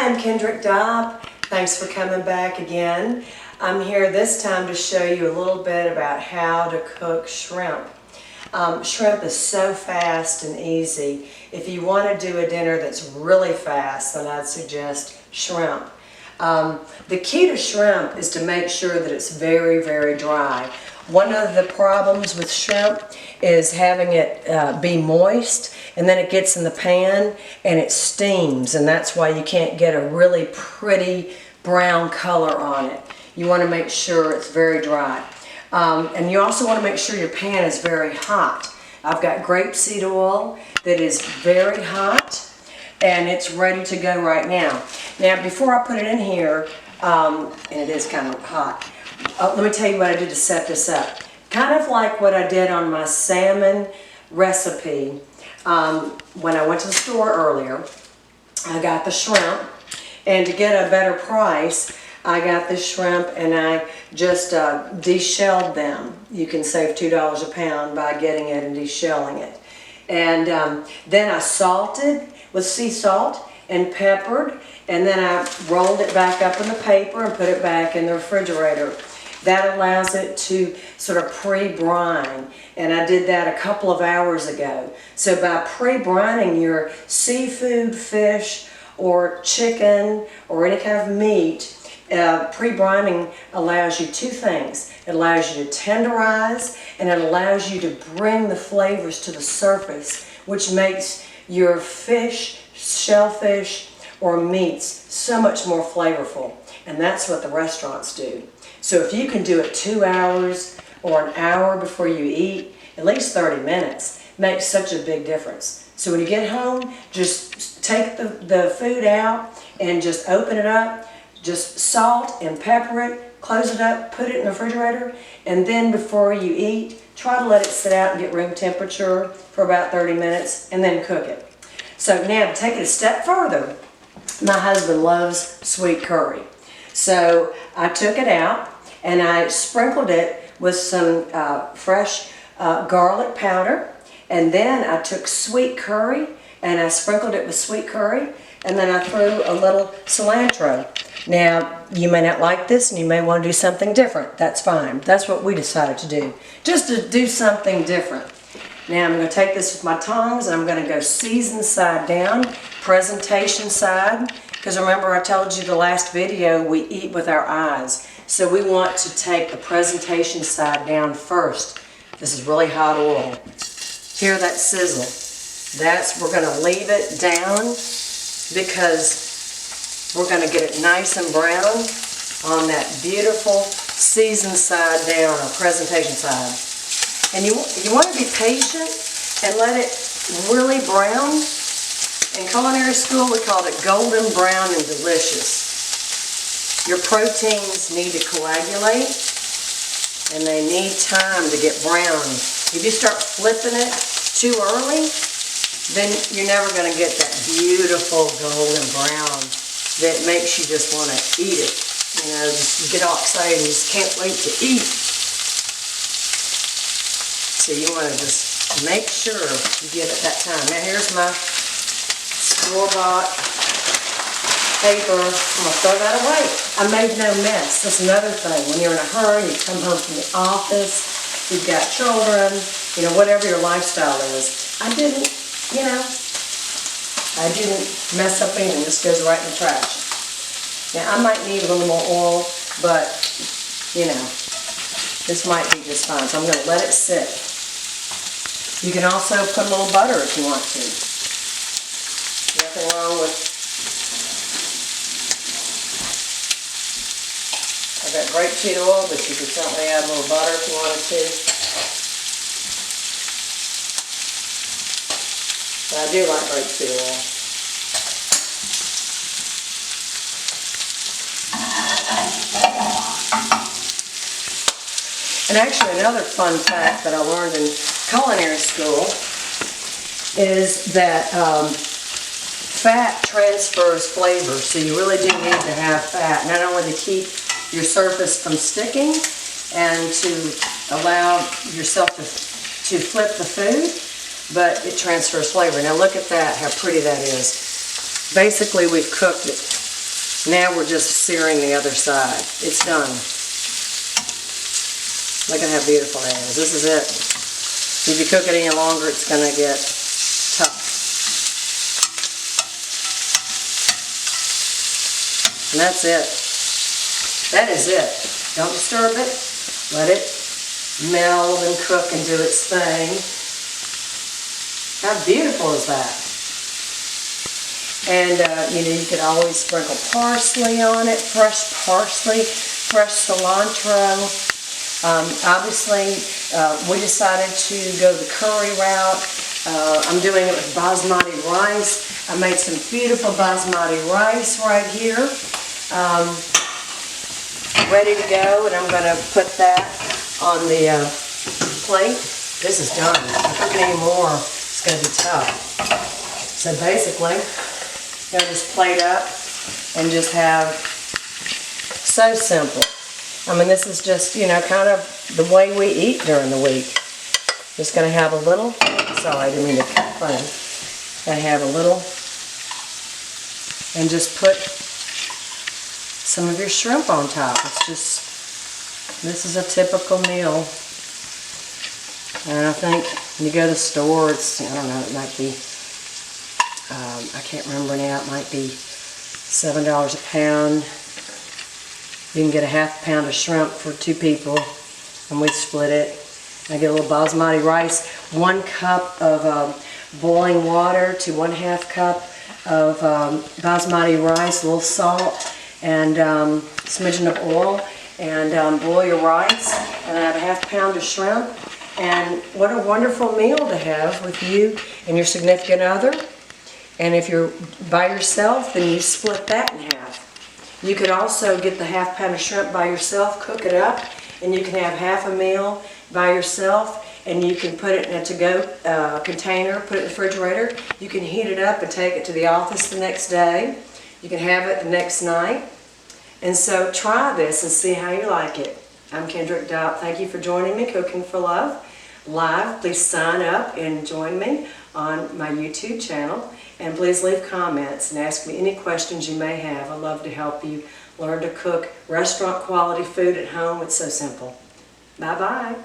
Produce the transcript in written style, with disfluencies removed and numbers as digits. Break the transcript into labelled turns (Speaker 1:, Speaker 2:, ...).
Speaker 1: Hi, I'm Kendrick Dopp. Thanks for coming back again. I'm here this time to show you a little bit about how to cook shrimp. Shrimp is so fast and easy. If you want to do a dinner that's really fast, then I'd suggest shrimp. The key to shrimp is to make sure that it's very, very dry. One of the problems with shrimp is having it be moist, and then it gets in the pan and it steams, and that's why you can't get a really pretty brown color on it. You want to make sure it's very dry. And you also want to make sure your pan is very hot. I've got grapeseed oil that is very hot, and it's ready to go right now. Now, before I put it in here, and it is kind of hot, let me tell you what I did to set this up. Kind of like what I did on my salmon recipe when I went to the store earlier. I got the shrimp, and to get a better price, I got the shrimp and I just deshelled them. You can save $2 a pound by getting it and deshelling it. And then I salted with sea salt and peppered, and then I rolled it back up in the paper and put it back in the refrigerator. That allows it to sort of pre-brine, and I did that a couple of hours ago. So by pre-brining your seafood, fish, or chicken, or any kind of meat, pre-brining allows you two things. It allows you to tenderize, and it allows you to bring the flavors to the surface, which makes your fish, shellfish, or meats so much more flavorful. And that's what the restaurants do. So if you can do it 2 hours or an hour before you eat, at least 30 minutes, makes such a big difference. So when you get home, just take the food out and just open it up, just salt and pepper it, close it up, put it in the refrigerator, and then before you eat, try to let it sit out and get room temperature for about 30 minutes, and then cook it. So now to take it a step further, my husband loves sweet curry. So I took it out and I sprinkled it with some fresh garlic powder, and then I took sweet curry and I sprinkled it with sweet curry, and then I threw a little cilantro. Now, you may not like this and you may want to do something different. That's fine. That's what we decided to do, just to do something different. Now I'm going to take this with my tongs and I'm going to go season side down, presentation side, because remember I told you the last video we eat with our eyes. So we want to take the presentation side down first. This is really hot oil. Hear that sizzle? We're going to leave it down because we're going to get it nice and brown on that beautiful seasoned side down, or presentation side. And you want to be patient and let it really brown. In culinary school, we called it golden brown and delicious. Your proteins need to coagulate, and they need time to get brown. If you start flipping it too early, then you're never going to get that beautiful golden brown that makes you just want to eat it. You know, you get all excited and you just can't wait to eat. So you want to just make sure you give it that time. Now here's my store-bought paper. I'm going to throw that away. I made no mess. That's another thing. When you're in a hurry, you come home from the office, you've got children, you know, whatever your lifestyle is. I didn't mess up anything. This goes right in the trash. Now, I might need a little more oil, but, you know, this might be just fine. So I'm going to let it sit. You can also put a little butter if you want to. Nothing wrong with... I've got grapeseed oil, but you could certainly add a little butter if you wanted to. But I do like grapeseed oil. And actually, another fun fact that I learned in culinary school is that fat transfers flavor. So you really do need to have fat, not only to keep your surface from sticking and to allow yourself to flip the food, but it transfers flavor. Now look at that, how pretty that is. Basically, we've cooked it Now we're just searing the other side. It's done. Look at how beautiful that is. This is it. If you cook it any longer, it's going to get tough. And that's it. That is it. Don't disturb it. Let it meld and cook and do its thing. How beautiful is that? And, you could always sprinkle parsley on it, fresh parsley, fresh cilantro. Obviously, we decided to go the curry route. I'm doing it with basmati rice. I made some beautiful basmati rice right here, ready to go, and I'm going to put that on the plate. This is done. If I cook it anymore, it's going to be tough. So basically, I'm going to just plate up and just have, so simple. I mean, this is just, kind of the way we eat during the week. Just going to have a little, sorry, I didn't mean to cut funny. Going to have a little, and just put some of your shrimp on top. It's just, this is a typical meal. And I think when you go to the store, it's, I don't know, it might be, I can't remember now, it might be $7 a pound. You can get a half pound of shrimp for 2 people, and we split it. I get a little basmati rice, 1 cup of boiling water to 1/2 cup of basmati rice, a little salt, and smidgen of oil, and boil your rice, and I have a half pound of shrimp. And what a wonderful meal to have with you and your significant other. And if you're by yourself, then you split that in half. You could also get the half pound of shrimp by yourself, cook it up, and you can have half a meal by yourself, and you can put it in a to-go container, put it in the refrigerator. You can heat it up and take it to the office the next day. You can have it the next night. And so try this and see how you like it. I'm Kendrick Dopp. Thank you for joining me, Cooking for Love Live. Please sign up and join me on my YouTube channel. And please leave comments and ask me any questions you may have. I'd love to help you learn to cook restaurant quality food at home. It's so simple. Bye-bye.